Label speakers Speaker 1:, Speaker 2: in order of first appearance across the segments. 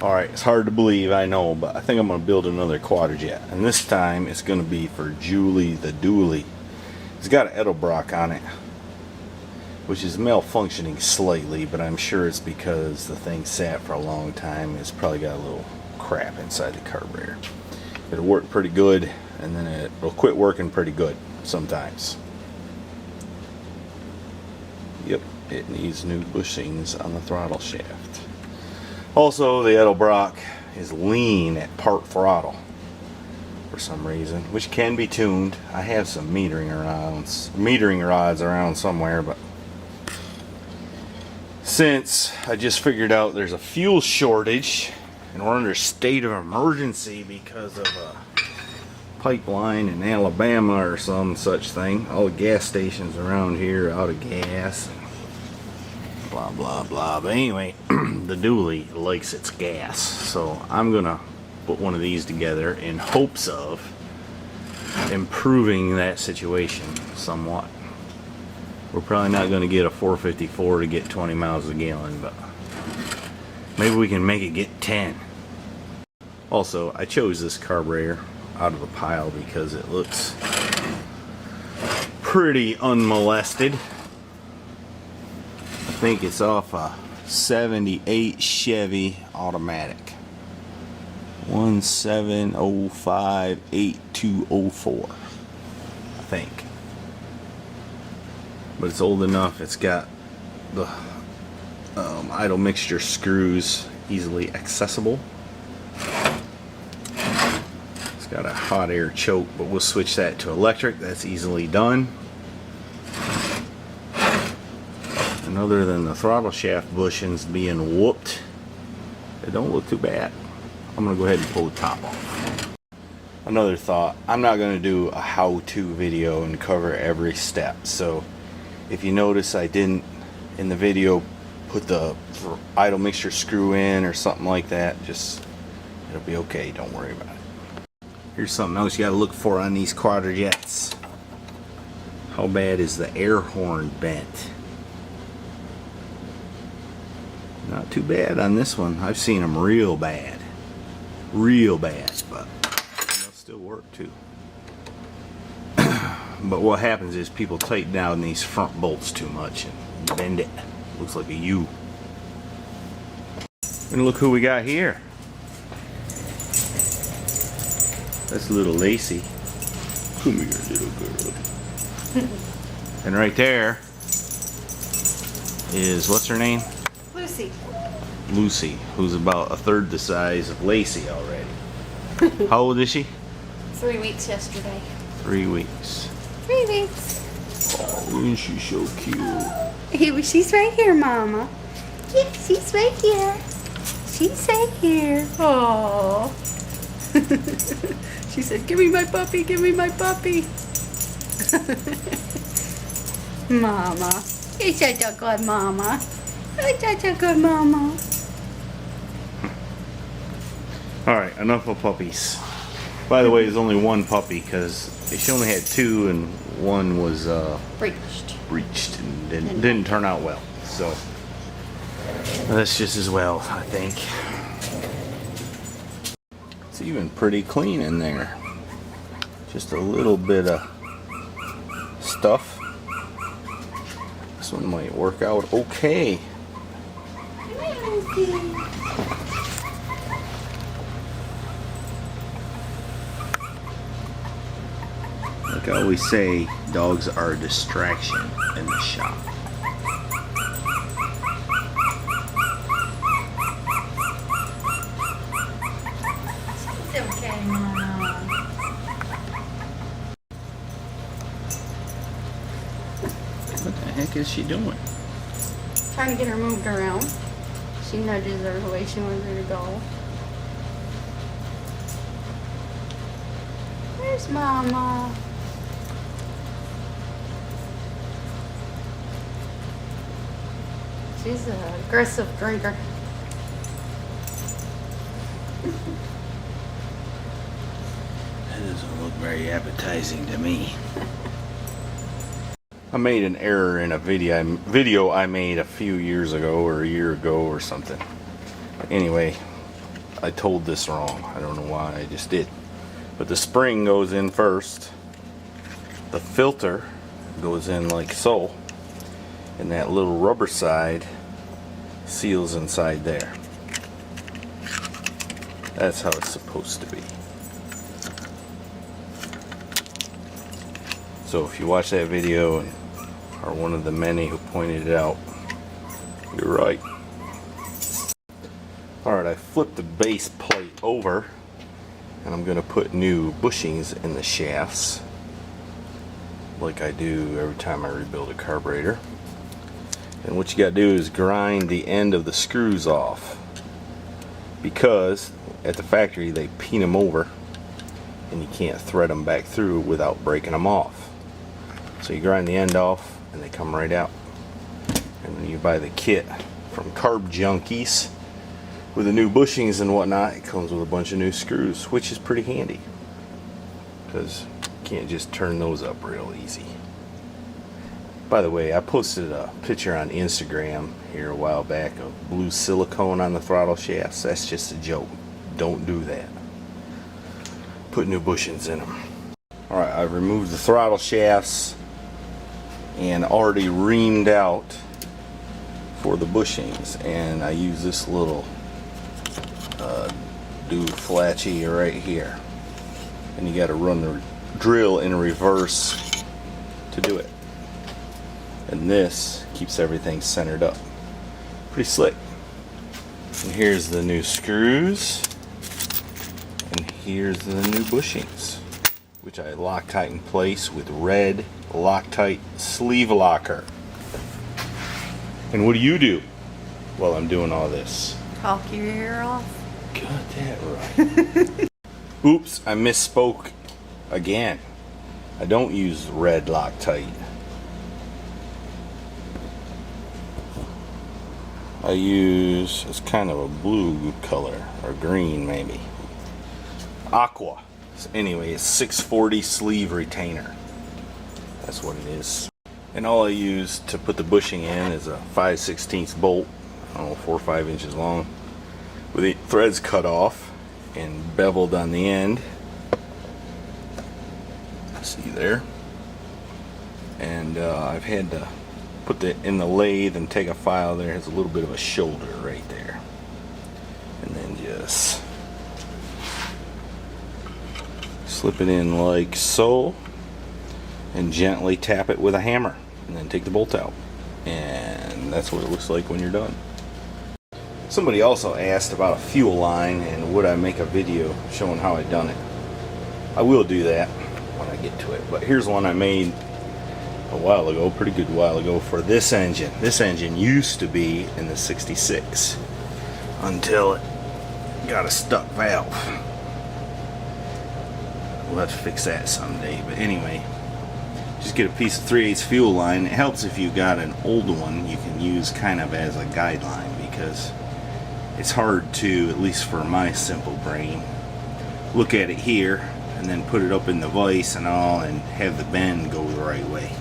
Speaker 1: Alright, it's hard to believe, I know, but I think I'm going to build another quadrajet. And this time it's going to be for Julie the Dually. It's got an Edelbrock on it, which is malfunctioning slightly, but I'm sure it's because the thing sat for a long time. It's probably got a little crap inside the carburetor. It'll work pretty good, and then it'll quit working pretty good sometimes. Yep, it needs new bushings on the throttle shaft. Also, the Edelbrock is lean at part throttle for some reason, which can be tuned. I have some metering rods around somewhere, but since I just figured out there's a fuel shortage and we're under a state of emergency because of a pipeline in Alabama or some such thing, all the gas stations around here are out of gas. Blah blah blah. But anyway, the Dually likes its gas, so I'm gonna put one of these together in hopes of improving that situation somewhat. We're probably not going to get a 454 to get 20 miles a gallon, but maybe we can make it get 10. Also, I chose this carburetor out of the pile because it looks pretty unmolested. I think it's off a 78 Chevy automatic. 17058204, I think. But it's old enough. It's got the idle mixture screws easily accessible. It's got a hot air choke, but we'll switch that to electric. That's easily done. And other than the throttle shaft bushings being whooped, it don't look too bad. I'm going to go ahead and pull the top off. Another thought, I'm not going to do a how-to video and cover every step. So if you notice I didn't in the video put the idle mixture screw in or something like that, just it'll be okay, don't worry about it. Here's something else you got to look for on these quadrajets. How bad is the air horn bent? Not too bad on this one. I've seen them real bad, but they'll still work too. But what happens is people tighten down these front bolts too much and bend it. Looks like a U. And look who we got here. That's little Lacey. Come here, little girl. And right there is, what's her name?
Speaker 2: Lucy.
Speaker 1: Lucy, who's about a third the size of Lacey already. How old is she?
Speaker 2: 3 weeks yesterday.
Speaker 1: 3 weeks.
Speaker 2: 3 weeks.
Speaker 1: Oh, isn't she so cute?
Speaker 2: She's right here, Mama. Yeah, she's right here. She's right here. Oh. She said, "Give me my puppy, give me my puppy." Mama. You're such a good mama. You're such a good mama.
Speaker 1: Alright, enough of puppies. By the way, there's only one puppy because she only had two and one was breached and didn't turn out well. So that's just as well, I think. It's even pretty clean in there. Just a little bit of stuff. This one might work out okay. Like I always say, dogs are a distraction in the shop.
Speaker 2: It's okay, Mama.
Speaker 1: What the heck is she doing?
Speaker 2: Trying to get her moved around. She nudges her the way she wants her to go. Where's Mama? She's an aggressive drinker.
Speaker 1: That doesn't look very appetizing to me. I made an error in a video I made a few years ago or a year ago or something. Anyway, I told this wrong. I don't know why I just did. But the spring goes in first. The filter goes in like so. And that little rubber side seals inside there. That's how it's supposed to be. So if you watch that video and are one of the many who pointed it out, you're right. Alright, I flipped the base plate over and I'm going to put new bushings in the shafts like I do every time I rebuild a carburetor. And what you got to do is grind the end of the screws off, because at the factory they peen them over and you can't thread them back through without breaking them off. So you grind the end off and they come right out. And when you buy the kit from Carb Junkies with the new bushings and whatnot, it comes with a bunch of new screws, which is pretty handy because you can't just turn those up real easy. By the way, I posted a picture on Instagram here a while back of blue silicone on the throttle shafts. That's just a joke. Don't do that. Put new bushings in them. Alright, I've removed the throttle shafts and already reamed out for the bushings, and I use this little flatchy right here, and you got to run the drill in reverse to do it, and this keeps everything centered up. Pretty slick. And here's the new screws, and here's the new bushings, which I Loctite in place with red Loctite sleeve locker. And what do you do while I'm doing all this?
Speaker 2: Talk your ear off.
Speaker 1: Got that right. Oops, I misspoke again. I don't use red Loctite. I use, it's kind of a blue color, or green maybe. Aqua. So anyway, it's 640 sleeve retainer. That's what it is. And all I use to put the bushing in is a 5/16 bolt, I don't know, 4 or 5 inches long, with the threads cut off and beveled on the end. See there? And I've had to put it in the lathe and take a file there. It has a little bit of a shoulder right there. And then just slip it in like so and gently tap it with a hammer, and then take the bolt out, and that's what it looks like when you're done. Somebody also asked about a fuel line and would I make a video showing how I done it. I will do that when I get to it, but here's one I made a while ago, pretty good while ago, for this engine. This engine used to be in the 66 until it got a stuck valve. We'll have to fix that someday, but anyway, just get a piece of 3/8 fuel line. It helps if you got an old one you can use kind of as a guideline, because it's hard to, at least for my simple brain, look at it here and then put it up in the vise and all and have the bend go the right way.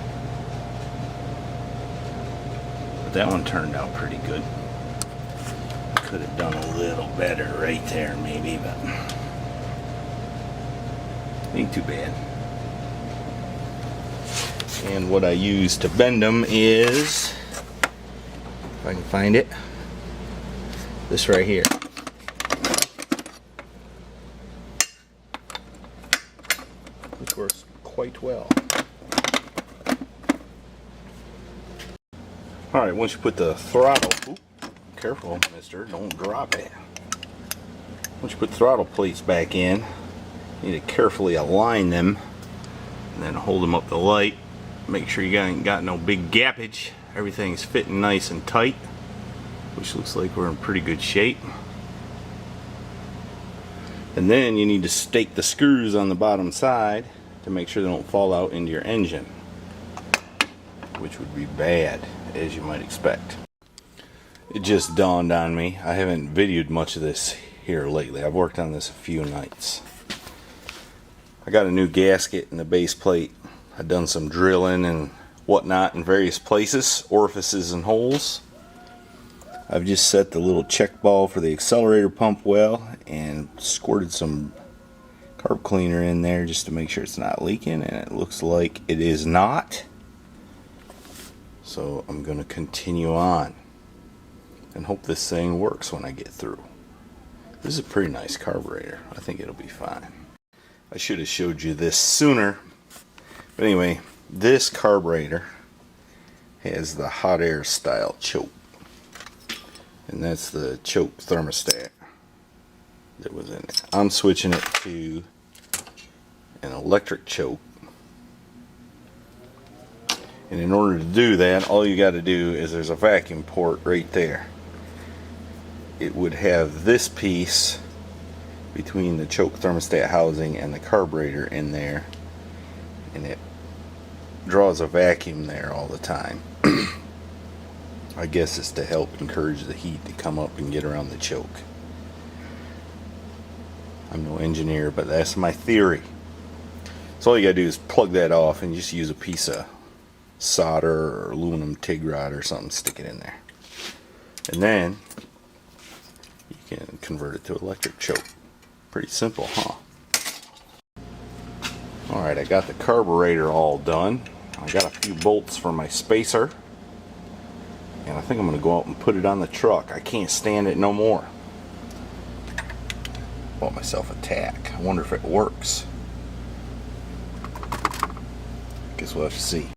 Speaker 1: But that one turned out pretty good. Could have done a little better right there maybe, but ain't too bad. And what I use to bend them is, if I can find it, this right here. Which works quite well. Alright, once you put the throttle, careful mister, don't drop it. Once you put throttle plates back in, you need to carefully align them and then hold them up the light. Make sure you ain't got no big gappage. Everything's fitting nice and tight, which looks like we're in pretty good shape. And then you need to stake the screws on the bottom side to make sure they don't fall out into your engine, which would be bad, as you might expect. It just dawned on me, I haven't videoed much of this here lately. I've worked on this a few nights. I got a new gasket in the base plate. I've done some drilling and whatnot in various places, orifices and holes. I've just set the little check ball for the accelerator pump well, and squirted some carb cleaner in there just to make sure it's not leaking, and it looks like it is not. So I'm going to continue on and hope this thing works when I get through. This is a pretty nice carburetor. I think it'll be fine. I should have showed you this sooner. But anyway, this carburetor has the hot air style choke. And that's the choke thermostat that was in it. I'm switching it to an electric choke. And in order to do that, all you got to do is there's a vacuum port right there. It would have this piece between the choke thermostat housing and the carburetor in there, and it draws a vacuum there all the time. I guess it's to help encourage the heat to come up and get around the choke. I'm no engineer, but that's my theory. So all you gotta do is plug that off and just use a piece of solder or aluminum TIG rod or something, stick it in there, and then you can convert it to electric choke. Pretty simple, huh? Alright, I got the carburetor all done. I got a few bolts for my spacer, and I think I'm going to go out and put it on the truck. I can't stand it no more. Bought myself a tack. I wonder if it works. Guess we'll have to see.